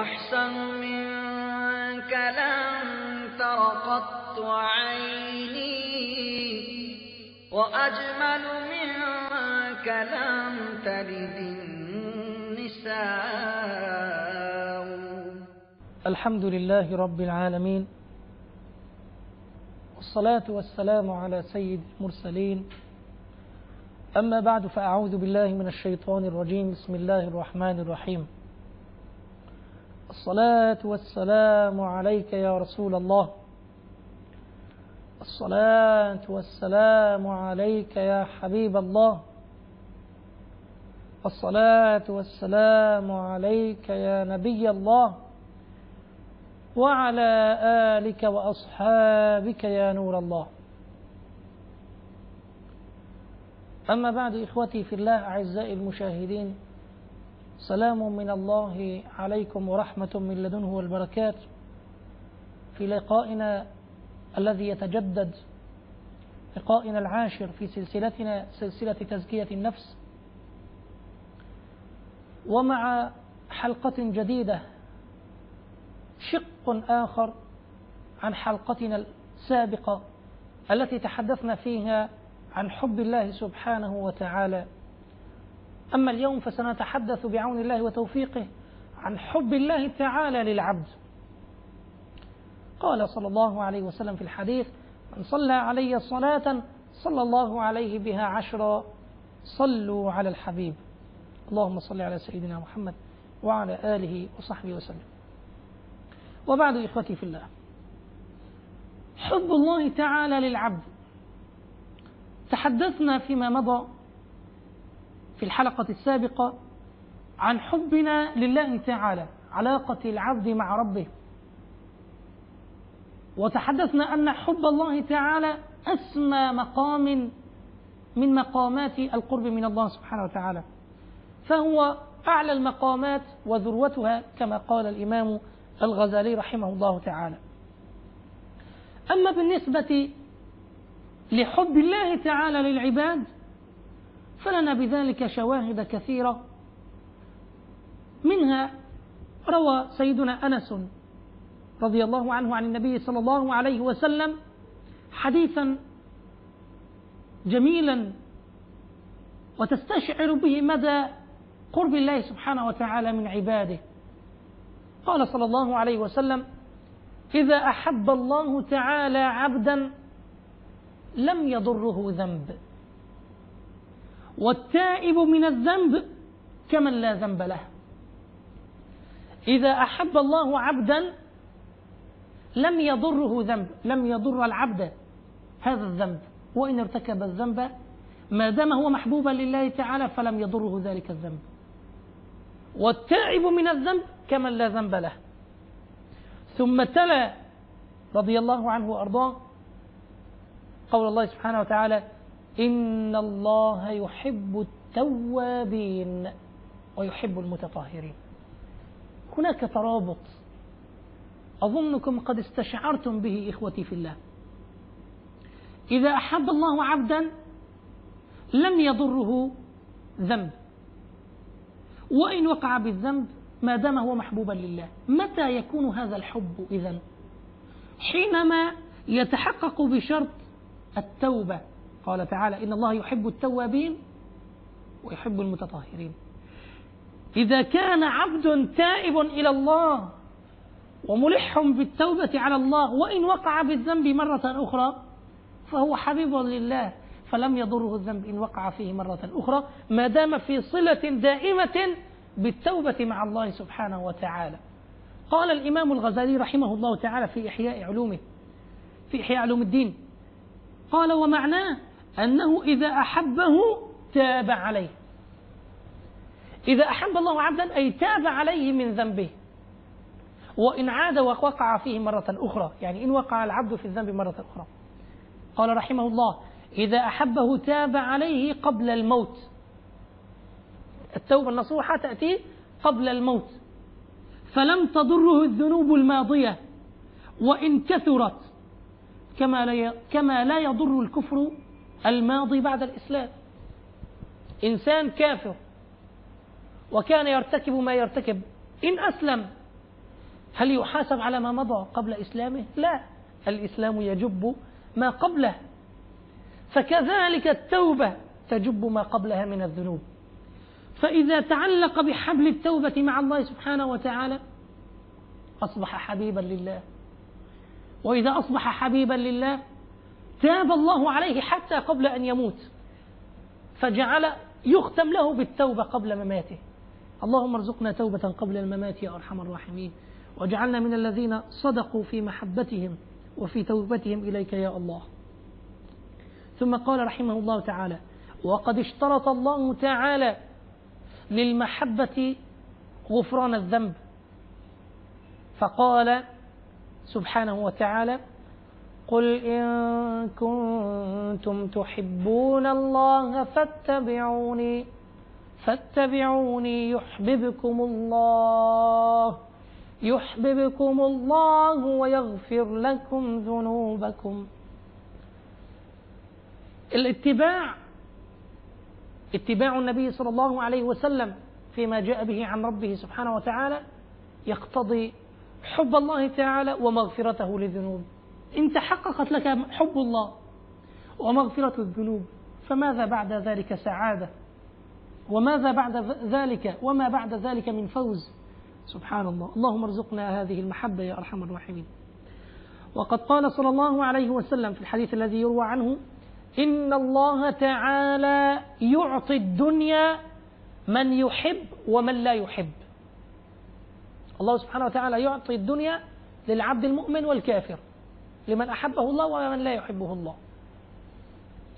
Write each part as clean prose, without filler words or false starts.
أحسن منك لم تر قط عيني وأجمل منك لم تلد النساء. الحمد لله رب العالمين، والصلاة والسلام على سيد المرسلين. أما بعد، فأعوذ بالله من الشيطان الرجيم. بسم الله الرحمن الرحيم. الصلاة والسلام عليك يا رسول الله، الصلاة والسلام عليك يا حبيب الله، الصلاة والسلام عليك يا نبي الله، وعلى آلك وأصحابك يا نور الله. أما بعد، إخوتي في الله أعزائي المشاهدين، سلام من الله عليكم ورحمة من لدنه والبركات في لقائنا الذي يتجدد، لقائنا العاشر في سلسلتنا سلسلة تزكية النفس، ومع حلقة جديدة، شق آخر عن حلقتنا السابقة التي تحدثنا فيها عن حب الله سبحانه وتعالى. أما اليوم فسنتحدث بعون الله وتوفيقه عن حب الله تعالى للعبد. قال صلى الله عليه وسلم في الحديث: من صلى علي صلاة صلى الله عليه بها 10. صلوا على الحبيب. اللهم صل على سيدنا محمد وعلى آله وصحبه وسلم. وبعد، إخوتي في الله، حب الله تعالى للعبد. تحدثنا فيما مضى في الحلقة السابقة عن حبنا لله تعالى، علاقة العبد مع ربه، وتحدثنا أن حب الله تعالى أسمى مقام من مقامات القرب من الله سبحانه وتعالى، فهو أعلى المقامات وذروتها كما قال الإمام الغزالي رحمه الله تعالى. أما بالنسبة لحب الله تعالى للعباد فلنا بذلك شواهد كثيرة، منها روى سيدنا أنس رضي الله عنه عن النبي صلى الله عليه وسلم حديثا جميلا وتستشعر به مدى قرب الله سبحانه وتعالى من عباده. قال صلى الله عليه وسلم: إذا أحب الله تعالى عبدا لم يضره ذنب، والتائب من الذنب كمن لا ذنب له. إذا أحب الله عبدا لم يضره ذنب، لم يضر العبد هذا الذنب، وإن ارتكب الذنب ما دام هو محبوبا لله تعالى فلم يضره ذلك الذنب. والتائب من الذنب كمن لا ذنب له. ثم تلا رضي الله عنه وأرضاه قول الله سبحانه وتعالى: إن الله يحب التوابين ويحب المتطهرين. هناك ترابط أظنكم قد استشعرتم به إخوتي في الله. إذا أحب الله عبدا لم يضره ذنب، وإن وقع بالذنب ما دام هو محبوبا لله. متى يكون هذا الحب إذن؟ حينما يتحقق بشرط التوبة. قال تعالى: إن الله يحب التوابين ويحب المتطهرين. إذا كان عبد تائب إلى الله وملح بالتوبة على الله، وإن وقع بالذنب مرة أخرى فهو حبيب لله، فلم يضره الذنب إن وقع فيه مرة أخرى ما دام في صلة دائمة بالتوبة مع الله سبحانه وتعالى. قال الإمام الغزالي رحمه الله تعالى في إحياء علوم الدين، قال: ومعناه أنه إذا أحبه تاب عليه. إذا أحب الله عبدا أي تاب عليه من ذنبه، وإن عاد ووقع فيه مرة أخرى، يعني إن وقع العبد في الذنب مرة أخرى. قال رحمه الله: إذا أحبه تاب عليه قبل الموت. التوبة النصوحة تأتي قبل الموت، فلم تضره الذنوب الماضية وإن كثرت، كما لا يضر الكفر الماضي بعد الإسلام. إنسان كافر وكان يرتكب ما يرتكب، إن أسلم هل يحاسب على ما مضى قبل إسلامه؟ لا، الإسلام يجب ما قبله، فكذلك التوبة تجب ما قبلها من الذنوب. فإذا تعلق بحبل التوبة مع الله سبحانه وتعالى أصبح حبيبا لله، وإذا أصبح حبيبا لله تاب الله عليه حتى قبل أن يموت، فجعل يختم له بالتوبة قبل مماته. اللهم ارزقنا توبة قبل الممات يا أرحم الراحمين، واجعلنا من الذين صدقوا في محبتهم وفي توبتهم إليك يا الله. ثم قال رحمه الله تعالى: وقد اشترط الله تعالى للمحبة غفران الذنب، فقال سبحانه وتعالى: قل إن كنتم تحبون الله فاتبعوني يحببكم الله ويغفر لكم ذنوبكم. اتباع النبي صلى الله عليه وسلم فيما جاء به عن ربه سبحانه وتعالى يقتضي حب الله تعالى ومغفرته للذنوب. إن تحققت لك حب الله ومغفرة الذنوب فماذا بعد ذلك سعادة، وماذا بعد ذلك وما بعد ذلك من فوز. سبحان الله. اللهم ارزقنا هذه المحبة يا أرحم الراحمين. وقد قال صلى الله عليه وسلم في الحديث الذي يروى عنه: إن الله تعالى يعطي الدنيا من يحب ومن لا يحب. الله سبحانه وتعالى يعطي الدنيا للعبد المؤمن والكافر، لمن أحبه الله ومن لا يحبه الله.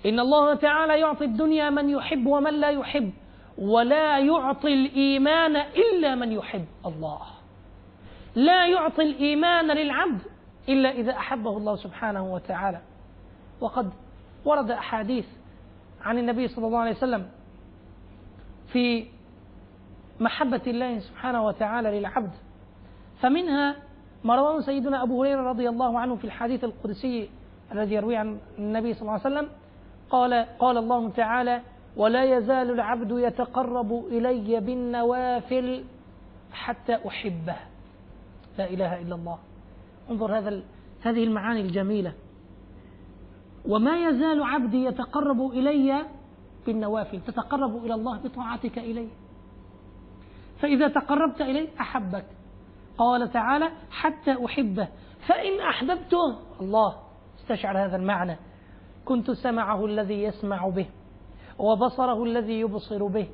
إن الله تعالى يعطي الدنيا من يحب ومن لا يحب، ولا يعطي الإيمان إلا من يحب الله. لا يعطي الإيمان للعبد إلا إذا أحبه الله سبحانه وتعالى. وقد ورد أحاديث عن النبي صلى الله عليه وسلم في محبة الله سبحانه وتعالى للعبد، فمنها ما رواه سيدنا أبو هريرة رضي الله عنه في الحديث القدسي الذي يروي عن النبي صلى الله عليه وسلم قال الله تعالى: ولا يزال العبد يتقرب إلي بالنوافل حتى أحبه. لا إله إلا الله. انظر هذه المعاني الجميلة. وما يزال عبدي يتقرب إلي بالنوافل، تتقرب إلى الله بطاعتك إليه، فإذا تقربت إليه أحبك. قال تعالى: حتى أحبه، فإن أحببته، الله استشعر هذا المعنى، كنت سمعه الذي يسمع به، وبصره الذي يبصر به،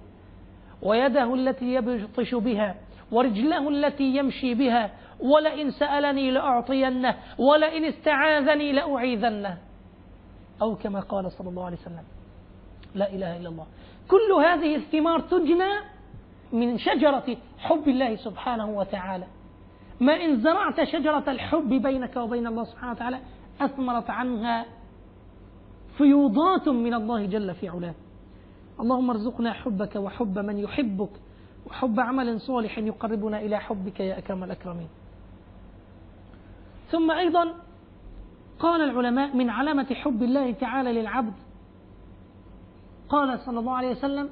ويده التي يبطش بها، ورجله التي يمشي بها، ولئن سألني لأعطينه، ولئن استعاذني لأعيذنه، أو كما قال صلى الله عليه وسلم. لا إله إلا الله. كل هذه الثمار تجنى من شجرة حب الله سبحانه وتعالى. ما إن زرعت شجرة الحب بينك وبين الله سبحانه وتعالى أثمرت عنها فيوضات من الله جل في علاه. اللهم ارزقنا حبك وحب من يحبك، وحب عمل صالح يقربنا إلى حبك يا أكرم الأكرمين. ثم أيضا قال العلماء: من علامة حب الله تعالى للعبد، قال صلى الله عليه وسلم: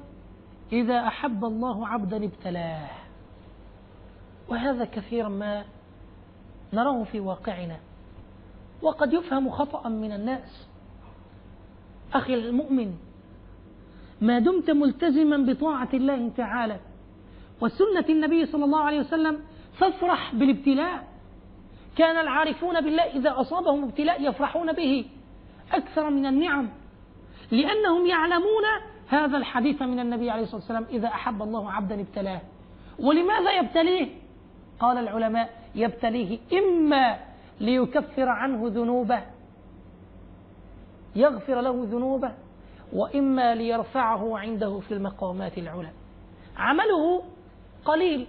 إذا أحب الله عبدا ابتلاه. وهذا كثيرا ما نراه في واقعنا، وقد يفهم خطأ من الناس. أخي المؤمن، ما دمت ملتزما بطاعة الله تعالى وسنة النبي صلى الله عليه وسلم فافرح بالابتلاء. كان العارفون بالله إذا أصابهم ابتلاء يفرحون به أكثر من النعم، لأنهم يعلمون هذا الحديث من النبي عليه الصلاة والسلام: إذا أحب الله عبدا ابتلاه. ولماذا يبتليه؟ قال العلماء: يبتليه إما ليكفر عنه ذنوبه، يغفر له ذنوبه، وإما ليرفعه عنده في المقامات العلى. عمله قليل،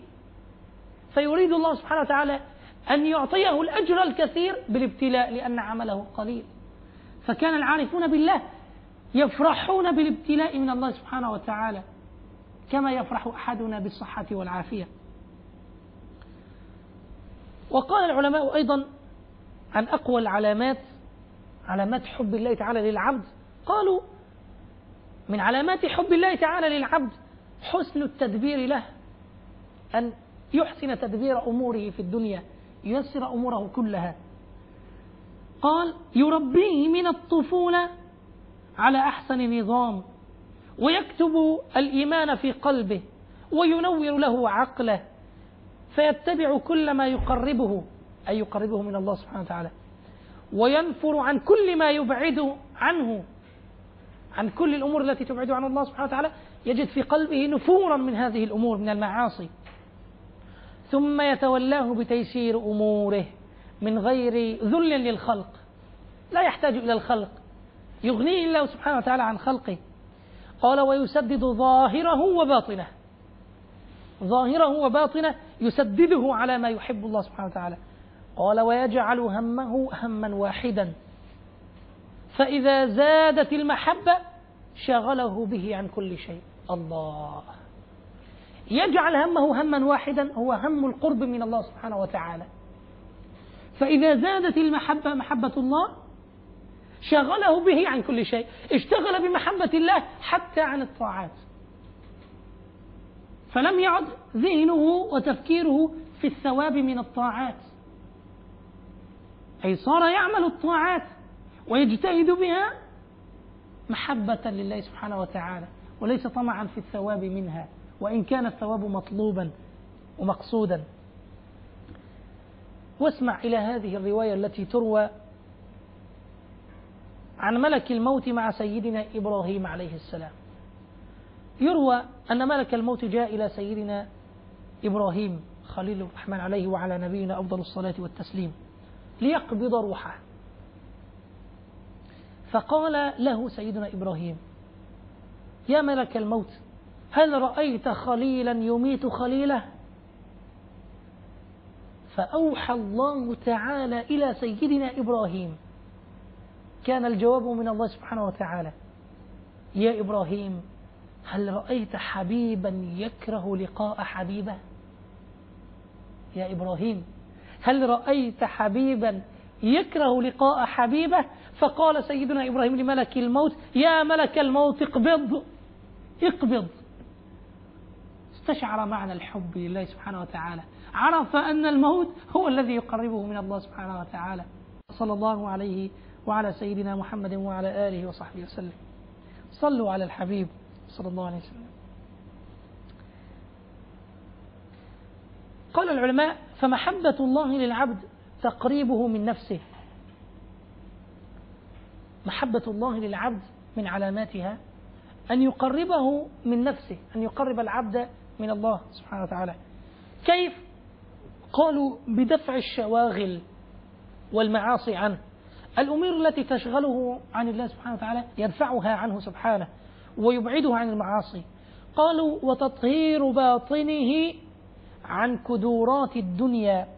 فيريد الله سبحانه وتعالى أن يعطيه الأجر الكثير بالابتلاء لأن عمله قليل. فكان العارفون بالله يفرحون بالابتلاء من الله سبحانه وتعالى كما يفرح أحدنا بالصحة والعافية. وقال العلماء أيضا عن أقوى العلامات، علامات حب الله تعالى للعبد، قالوا: من علامات حب الله تعالى للعبد حسن التدبير له، أن يحسن تدبير أموره في الدنيا ييسر أموره كلها. قال يربيه من الطفولة على أحسن نظام، ويكتب الإيمان في قلبه، وينور له عقله، فيتبع كل ما يقربه، أي يقربه من الله سبحانه وتعالى، وينفر عن كل ما يبعد عنه، عن كل الأمور التي تبعد عن الله سبحانه وتعالى، يجد في قلبه نفورا من هذه الأمور من المعاصي. ثم يتولاه بتيسير أموره من غير ذل للخلق، لا يحتاج إلى الخلق، يغنيه الله سبحانه وتعالى عن خلقه. قال ويسدد ظاهره وباطنه، ظاهره وباطنه يسدده على ما يحب الله سبحانه وتعالى. قال ويجعل همه هما واحدا، فإذا زادت المحبة شغله به عن كل شيء. الله، يجعل همه هما واحدا، هو هم القرب من الله سبحانه وتعالى. فإذا زادت المحبة، محبة الله، شغله به عن كل شيء، اشتغل بمحبة الله حتى عن الطاعات، فلم يعد ذهنه وتفكيره في الثواب من الطاعات، أي صار يعمل الطاعات ويجتهد بها محبة لله سبحانه وتعالى، وليس طمعا في الثواب منها، وإن كان الثواب مطلوبا ومقصودا. واسمع إلى هذه الرواية التي تروى عن ملك الموت مع سيدنا إبراهيم عليه السلام. يروى أن ملك الموت جاء إلى سيدنا إبراهيم خليل الرحمن عليه وعلى نبينا أفضل الصلاة والتسليم ليقبض روحه، فقال له سيدنا إبراهيم يا ملك الموت هل رأيت خليلا يميت خليله؟ فأوحى الله تعالى إلى سيدنا إبراهيم، كان الجواب من الله سبحانه وتعالى يا إبراهيم هل رأيت حبيبا يكره لقاء حبيبه؟ يا إبراهيم هل رأيت حبيبا يكره لقاء حبيبه؟ فقال سيدنا إبراهيم لملك الموت يا ملك الموت اقبض اقبض. استشعر معنى الحب لله سبحانه وتعالى، عرف أن الموت هو الذي يقربه من الله سبحانه وتعالى. صلى الله عليه وعلى سيدنا محمد وعلى آله وصحبه وسلم. صلوا على الحبيب صلى الله عليه وسلم. قال العلماء فمحبة الله للعبد تقريبه من نفسه. محبة الله للعبد من علاماتها أن يقربه من نفسه، أن يقرب العبد من الله سبحانه وتعالى. كيف؟ قالوا بدفع الشواغل والمعاصي عنه، الأمور التي تشغله عن الله سبحانه وتعالى يدفعها عنه سبحانه ويبعده عن المعاصي. قالوا وتطهير باطنه عن كدورات الدنيا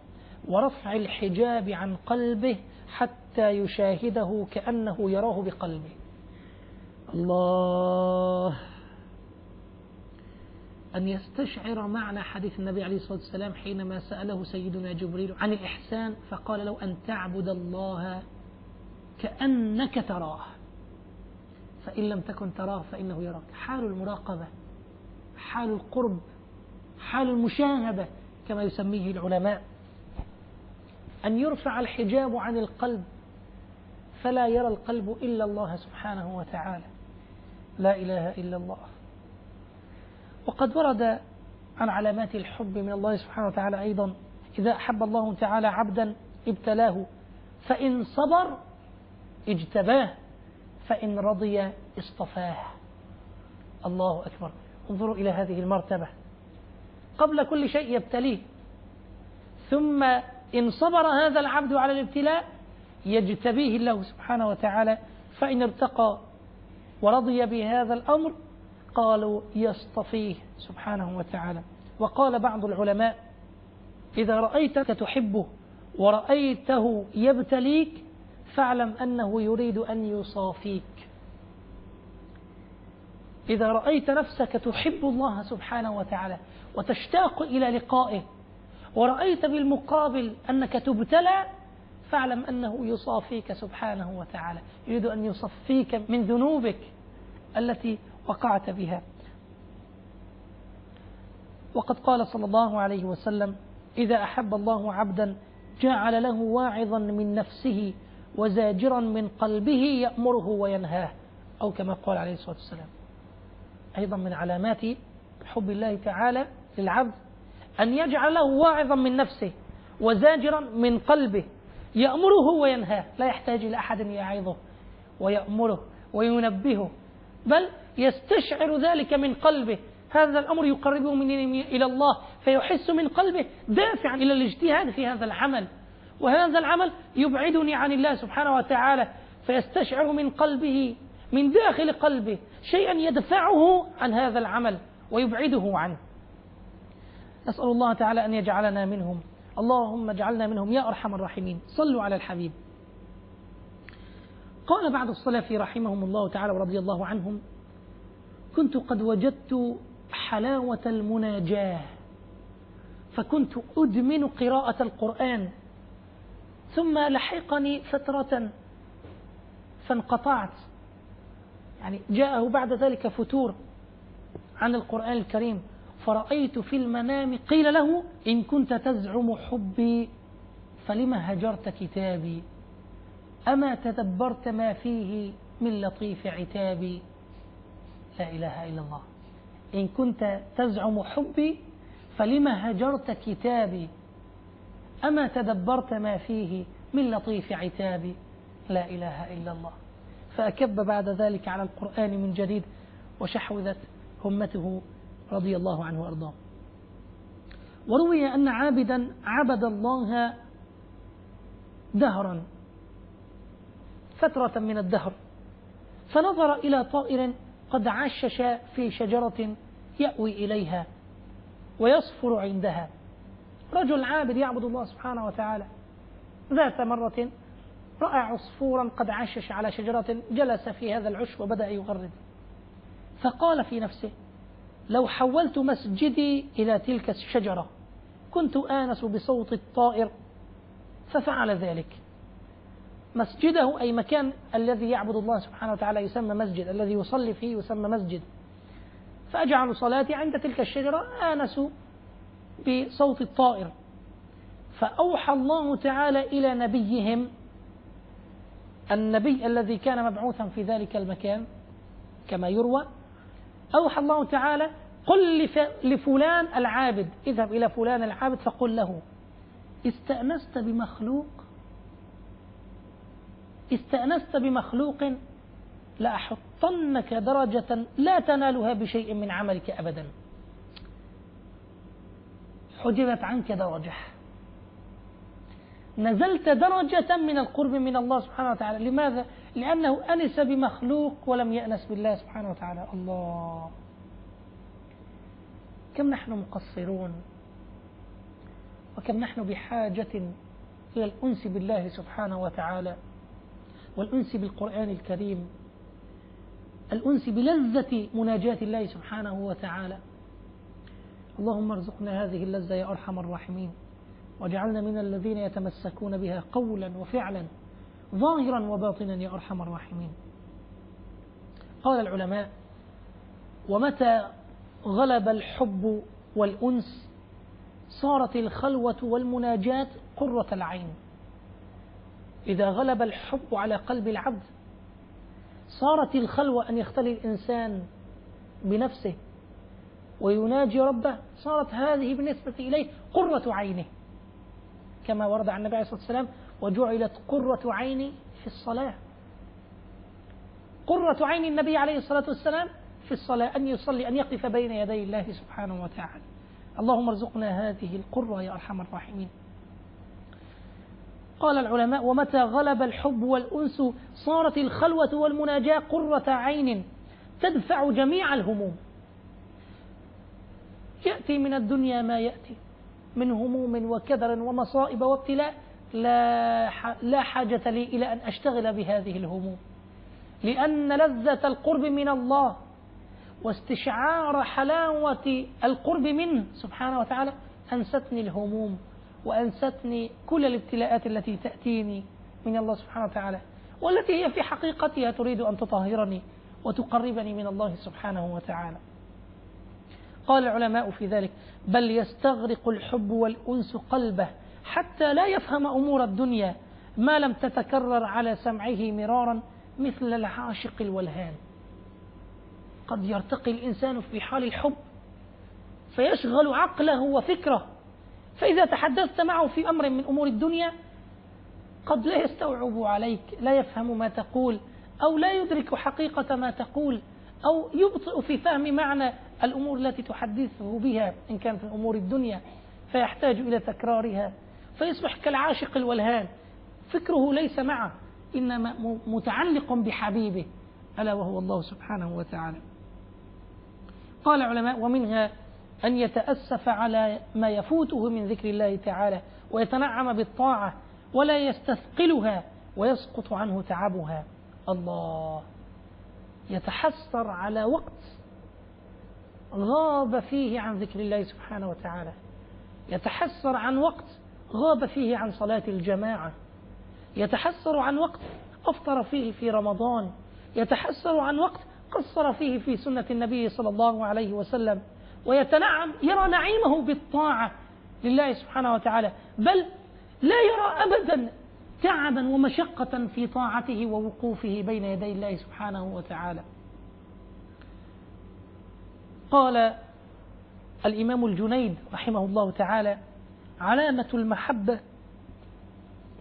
ورفع الحجاب عن قلبه حتى يشاهده كأنه يراه بقلبه. الله، أن يستشعر معنى حديث النبي عليه الصلاة والسلام حينما سأله سيدنا جبريل عن الإحسان فقال له أن تعبد الله كأنك تراه فإن لم تكن تراه فإنه يراك. حال المراقبة، حال القرب، حال المشاهدة كما يسميه العلماء. أن يرفع الحجاب عن القلب فلا يرى القلب إلا الله سبحانه وتعالى، لا إله إلا الله. وقد ورد عن علامات الحب من الله سبحانه وتعالى أيضا إذا أحب الله تعالى عبدا ابتلاه فإن صبر اجتباه فإن رضي اصطفاه. الله أكبر، انظروا إلى هذه المرتبة، قبل كل شيء يبتليه، ثم إن صبر هذا العبد على الابتلاء يجتبيه الله سبحانه وتعالى، فإن ارتقى ورضي بهذا الأمر قالوا يصطفيه سبحانه وتعالى. وقال بعض العلماء إذا رأيتك تحبه ورأيته يبتليك فاعلم أنه يريد أن يصافيك. إذا رأيت نفسك تحب الله سبحانه وتعالى وتشتاق إلى لقائه ورأيت بالمقابل أنك تبتلى فاعلم أنه يصافيك سبحانه وتعالى، يريد أن يصفيك من ذنوبك التي وقعت بها. وقد قال صلى الله عليه وسلم إذا أحب الله عبدا جعل له واعظا من نفسه وزاجرا من قلبه يأمره وينهاه، أو كما قال عليه الصلاة والسلام. أيضا من علامات حب الله تعالى للعبد أن يجعل له واعظا من نفسه وزاجرا من قلبه يأمره وينهاه، لا يحتاج إلى أحد يعظه ويأمره وينبهه، بل يستشعر ذلك من قلبه. هذا الأمر يقربه إلى الله، فيحس من قلبه دافعا إلى الاجتهاد في هذا العمل، وهذا العمل يبعدني عن الله سبحانه وتعالى، فيستشعر من قلبه من داخل قلبه شيئا يدفعه عن هذا العمل ويبعده عنه. نسأل الله تعالى أن يجعلنا منهم، اللهم اجعلنا منهم يا أرحم الراحمين. صلوا على الحبيب. قال بعض السلف رحمهم الله تعالى ورضي الله عنهم: كنت قد وجدت حلاوة المناجاة فكنت أدمن قراءة القرآن، ثم لحقني فترة فانقطعت، يعني جاءه بعد ذلك فتور عن القرآن الكريم، فرأيت في المنام قيل له: إن كنت تزعم حبي فلما هجرت كتابي، أما تدبرت ما فيه من لطيف عتابي. لا إله إلا الله. إن كنت تزعم حبي فلما هجرت كتابي، أما تدبرت ما فيه من لطيف عتابي. لا إله إلا الله. فأكب بعد ذلك على القرآن من جديد وشحوذت همته رضي الله عنه وأرضاه. وروي أن عابدا عبد الله دهرا فترة من الدهر، فنظر إلى طائر قد عشش في شجرة يأوي إليها ويصفر عندها. رجل عابد يعبد الله سبحانه وتعالى، ذات مرة رأى عصفورا قد عشش على شجرة، جلس في هذا العش وبدأ يغرد، فقال في نفسه: لو حولت مسجدي إلى تلك الشجرة كنت آنس بصوت الطائر، ففعل ذلك. مسجده أي مكان الذي يعبد الله سبحانه وتعالى يسمى مسجد، الذي يصلي فيه يسمى مسجد، فأجعل صلاتي عند تلك الشجرة آنس بصوت الطائر. فأوحى الله تعالى إلى نبيهم، النبي الذي كان مبعوثا في ذلك المكان كما يروى، أوحى الله تعالى: قل لفلان العابد، اذهب إلى فلان العابد فقل له: استأنست بمخلوق لأحطنك درجة لا تنالها بشيء من عملك أبدا. حجبت عنك درجة، نزلت درجة من القرب من الله سبحانه وتعالى. لماذا؟ لأنه أنس بمخلوق ولم يأنس بالله سبحانه وتعالى. الله، كم نحن مقصرون، وكم نحن بحاجة إلى الأنس بالله سبحانه وتعالى، والأنس بالقرآن الكريم، الأنس بلذة مناجاة الله سبحانه وتعالى. اللهم ارزقنا هذه اللذة يا أرحم الراحمين، واجعلنا من الذين يتمسكون بها قولا وفعلا ظاهرا وباطنا يا أرحم الراحمين. قال العلماء: ومتى غلب الحب والأنس صارت الخلوة والمناجاة قرة العين. إذا غلب الحب على قلب العبد صارت الخلوة، أن يختلي الإنسان بنفسه ويناجي ربه، صارت هذه بالنسبة إليه قرة عينه، كما ورد عن النبي عليه الصلاة والسلام: وجعلت قرة عيني في الصلاة. قرة عين النبي عليه الصلاة والسلام في الصلاة، أن يصلي، أن يقف بين يدي الله سبحانه وتعالى. اللهم ارزقنا هذه القرة يا أرحم الراحمين. قال العلماء: ومتى غلب الحب والأنس صارت الخلوة والمناجاة قرة عين تدفع جميع الهموم. يأتي من الدنيا ما يأتي من هموم وكدر ومصائب وابتلاء، لا حاجة لي إلى أن أشتغل بهذه الهموم، لأن لذة القرب من الله واستشعار حلاوة القرب منه سبحانه وتعالى أنستني الهموم، وأنستني كل الابتلاءات التي تأتيني من الله سبحانه وتعالى، والتي هي في حقيقتها تريد أن تطهرني وتقربني من الله سبحانه وتعالى. قال العلماء في ذلك: بل يستغرق الحب والأنس قلبه حتى لا يفهم أمور الدنيا ما لم تتكرر على سمعه مرارا مثل العاشق الولهان. قد يرتقي الإنسان في حال الحب فيشغل عقله وفكره، فإذا تحدثت معه في أمر من أمور الدنيا قد لا يستوعب عليك، لا يفهم ما تقول، أو لا يدرك حقيقة ما تقول، أو يبطئ في فهم معنى الأمور التي تحدثه بها إن كان في أمور الدنيا، فيحتاج إلى تكرارها، فيصبح كالعاشق الولهان، فكره ليس معه إنما متعلق بحبيبه ألا وهو الله سبحانه وتعالى. قال العلماء: ومنها أن يتأسف على ما يفوته من ذكر الله تعالى ويتنعم بالطاعة ولا يستثقلها ويسقط عنه تعبها. الله يتحسر على وقت غاب فيه عن ذكر الله سبحانه وتعالى، يتحسر عن وقت غاب فيه عن صلاة الجماعة، يتحسر عن وقت أفطر فيه في رمضان، يتحسر عن وقت قصر فيه في سنة النبي صلى الله عليه وسلم، ويتنعم يرى نعيمه بالطاعة لله سبحانه وتعالى، بل لا يرى أبدا تعبا ومشقة في طاعته ووقوفه بين يدي الله سبحانه وتعالى. قال الإمام الجنيد رحمه الله تعالى: علامة المحبة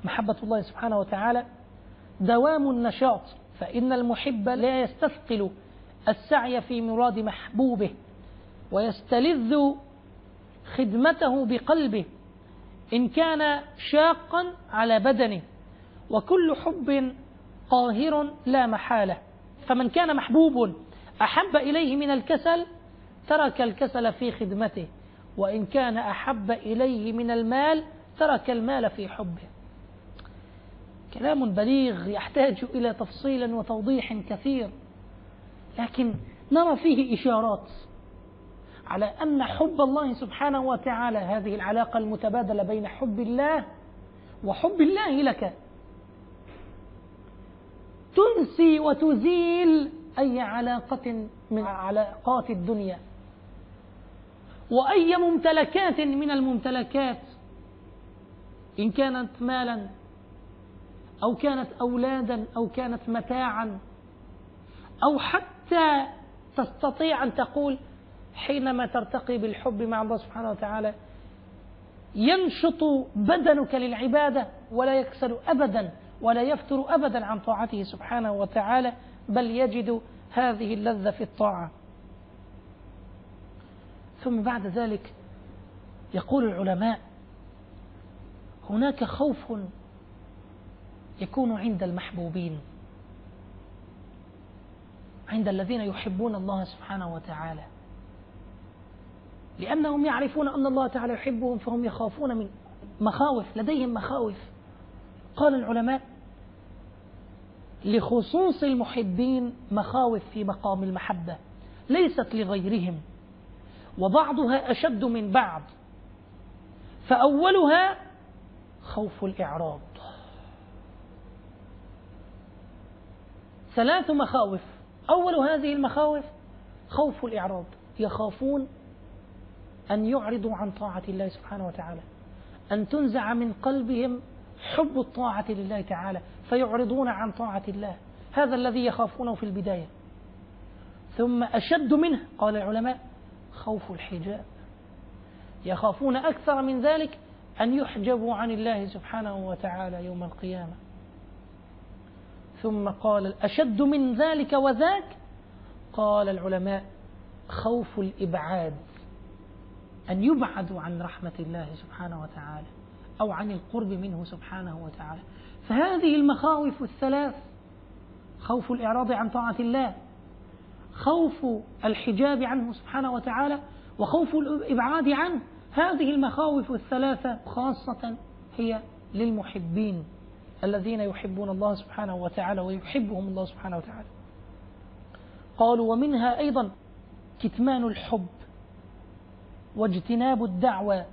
محبة الله سبحانه وتعالى دوام النشاط، فإن المحب لا يستثقل السعي في مراد محبوبه ويستلذ خدمته بقلبه إن كان شاقا على بدنه، وكل حب قاهر لا محالة، فمن كان محبوب أحب إليه من الكسل ترك الكسل في خدمته، وإن كان أحب إليه من المال ترك المال في حبه. كلام بليغ يحتاج إلى تفصيل وتوضيح كثير، لكن نرى فيه إشارات على أن حب الله سبحانه وتعالى، هذه العلاقة المتبادلة بين حب الله وحب الله لك، تنسي وتزيل أي علاقة من علاقات الدنيا وأي ممتلكات من الممتلكات، إن كانت مالا أو كانت أولادا أو كانت متاعا، أو حتى تستطيع أن تقول حينما ترتقي بالحب مع الله سبحانه وتعالى ينشط بدنك للعبادة ولا يكسل أبدا ولا يفتر أبدا عن طاعته سبحانه وتعالى، بل يجد هذه اللذة في الطاعة. ثم بعد ذلك يقول العلماء: هناك خوف يكون عند المحبوبين، عند الذين يحبون الله سبحانه وتعالى، لأنهم يعرفون أن الله تعالى يحبهم، فهم يخافون من مخاوف، لديهم مخاوف. قال العلماء: لخصوص المحبين مخاوف في مقام المحبة ليست لغيرهم، وبعضها أشد من بعض، فأولها خوف الإعراض. 3 مخاوف، أول هذه المخاوف خوف الإعراض، يخافون أن يعرضوا عن طاعة الله سبحانه وتعالى، أن تنزع من قلبهم حب الطاعة لله تعالى فيعرضون عن طاعة الله، هذا الذي يخافونه في البداية. ثم أشد منه قال العلماء خوف الحجاب، يخافون أكثر من ذلك أن يحجبوا عن الله سبحانه وتعالى يوم القيامة. ثم قال الأشد من ذلك وذاك، قال العلماء خوف الإبعاد، أن يبعدوا عن رحمة الله سبحانه وتعالى أو عن القرب منه سبحانه وتعالى. فهذه المخاوف الثلاث، خوف الإعراض عن طاعة الله، خوف الحجاب عنه سبحانه وتعالى، وخوف الإبعاد عنه، هذه المخاوف الثلاثة خاصة هي للمحبين الذين يحبون الله سبحانه وتعالى ويحبهم الله سبحانه وتعالى. قالوا: ومنها أيضا كتمان الحب واجتناب الدعوة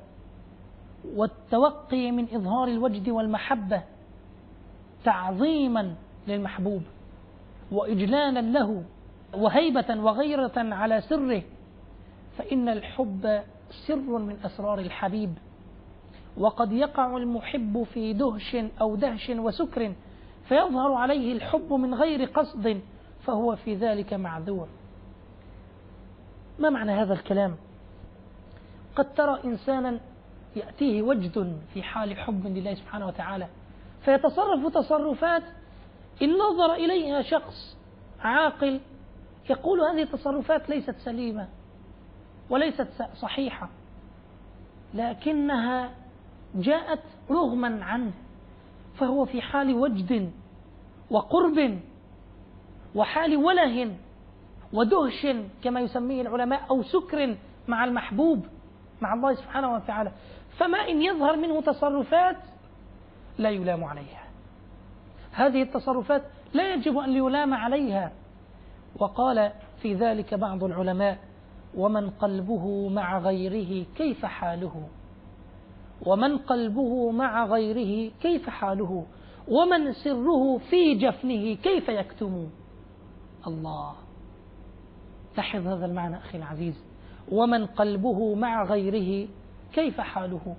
والتوقي من إظهار الوجد والمحبة تعظيما للمحبوب وإجلالا له وهيبة وغيرة على سره، فإن الحب سر من أسرار الحبيب، وقد يقع المحب في دهش أو دهش وسكر فيظهر عليه الحب من غير قصد فهو في ذلك معذور. ما معنى هذا الكلام؟ قد ترى إنسانا يأتيه وجد في حال حب لله سبحانه وتعالى فيتصرف تصرفات إن نظر إليها شخص عاقل يقول هذه التصرفات ليست سليمة وليست صحيحة، لكنها جاءت رغما عنه، فهو في حال وجد وقرب وحال وله ودهش كما يسميه العلماء أو سكر مع المحبوب مع الله سبحانه وتعالى، فما إن يظهر منه تصرفات لا يلام عليها، هذه التصرفات لا يجب أن يلام عليها. وقال في ذلك بعض العلماء: ومن قلبه مع غيره كيف حاله، ومن قلبه مع غيره كيف حاله، ومن سره في جفنه كيف يكتم. الله، لاحظ هذا المعنى أخي العزيز، ومن قلبه مع غيره كيف حاله،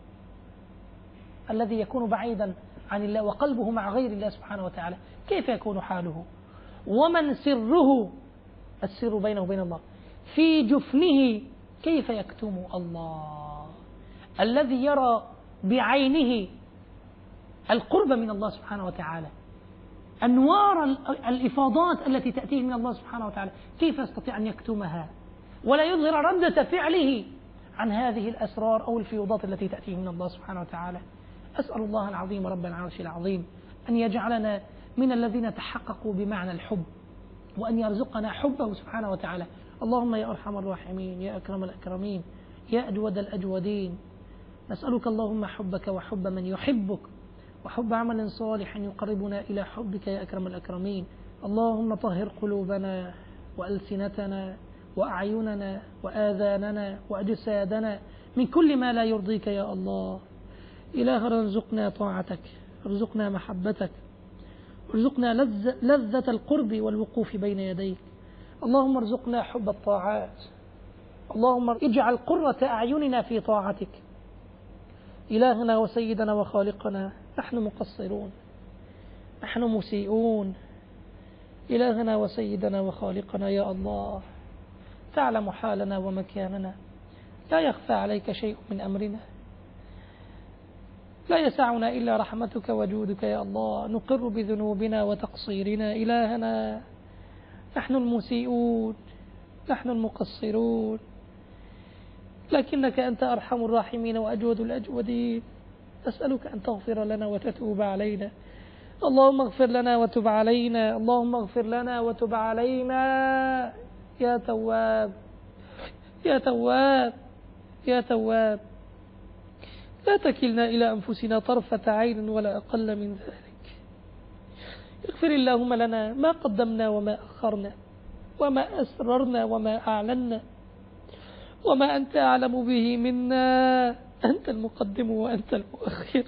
الذي يكون بعيدا عن الله وقلبه مع غير الله سبحانه وتعالى كيف يكون حاله. ومن سره، السر بينه وبين الله، في جفنه كيف يكتم. الله، الذي يرى بعينه القرب من الله سبحانه وتعالى، أنوار الإفاضات التي تأتيه من الله سبحانه وتعالى، كيف يستطيع أن يكتمها ولا يظهر ردة فعله عن هذه الأسرار أو الفيوضات التي تأتيه من الله سبحانه وتعالى؟ أسأل الله العظيم رب العرش العظيم أن يجعلنا من الذين تحققوا بمعنى الحب، وأن يرزقنا حبه سبحانه وتعالى. اللهم يا أرحم الراحمين، يا أكرم الأكرمين، يا أجود الأجودين، نسألك اللهم حبك وحب من يحبك وحب عمل صالح يقربنا إلى حبك يا أكرم الأكرمين. اللهم طهر قلوبنا وألسنتنا وأعيننا وآذاننا وأجسادنا من كل ما لا يرضيك يا الله. إله ارزقنا طاعتك، ارزقنا محبتك، ارزقنا لذة القرب والوقوف بين يديك. اللهم ارزقنا حب الطاعات، اللهم اجعل قرة أعيننا في طاعتك. إلهنا وسيدنا وخالقنا، نحن مقصرون، نحن مسيئون. إلهنا وسيدنا وخالقنا يا الله، تعلم حالنا ومكاننا، لا يخفى عليك شيء من أمرنا، لا يسعنا إلا رحمتك وجودك يا الله. نقر بذنوبنا وتقصيرنا إلهنا، نحن المسيئون، نحن المقصرون، لكنك أنت أرحم الراحمين وأجود الأجودين. أسألك أن تغفر لنا وتتوب علينا. اللهم اغفر لنا وتب علينا، اللهم اغفر لنا وتب علينا يا تواب يا تواب يا تواب. لا تكلنا إلى أنفسنا طرفة عين ولا أقل من ذلك. اغفر اللهم لنا ما قدمنا وما أخرنا وما أسررنا وما أعلنا وما أنت أعلم به منا، أنت المقدم وأنت المؤخر،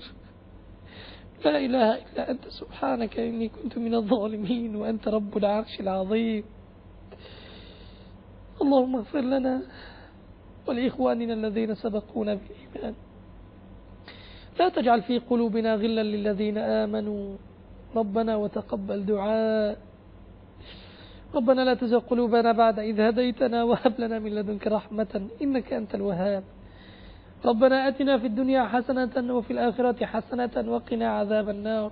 لا إله إلا أنت سبحانك إني كنت من الظالمين، وأنت رب العرش العظيم. اللهم اغفر لنا ولإخواننا الذين سبقونا بالإيمان، لا تجعل في قلوبنا غلا للذين آمنوا، ربنا وتقبل دعاء. ربنا لا تزغ قلوبنا بعد إذ هديتنا وهب لنا من لدنك رحمة إنك أنت الوهاب. ربنا آتنا في الدنيا حسنة وفي الآخرة حسنة وقنا عذاب النار.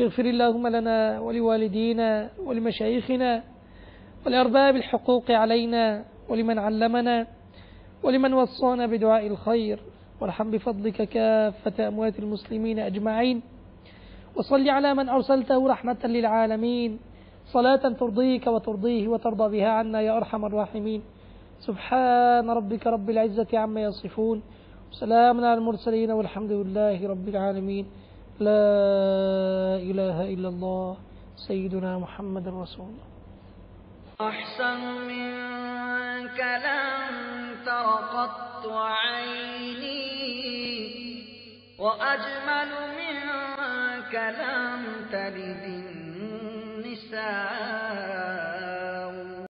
اغفر اللهم لنا ولوالدينا ولمشايخنا ولأرباب الحقوق علينا ولمن علمنا ولمن وصانا بدعاء الخير، وارحم بفضلك كافة أموات المسلمين أجمعين، وصل على من أرسلته رحمة للعالمين صلاة ترضيك وترضيه وترضى بها عنا يا أرحم الراحمين. سبحان ربك رب العزة عما يصفون، وسلام على المرسلين والحمد لله رب العالمين. لا إله إلا الله سيدنا محمد رسول الله. أحسن منك لم تر قط عيني، وأجمل منك لم تلد النساء.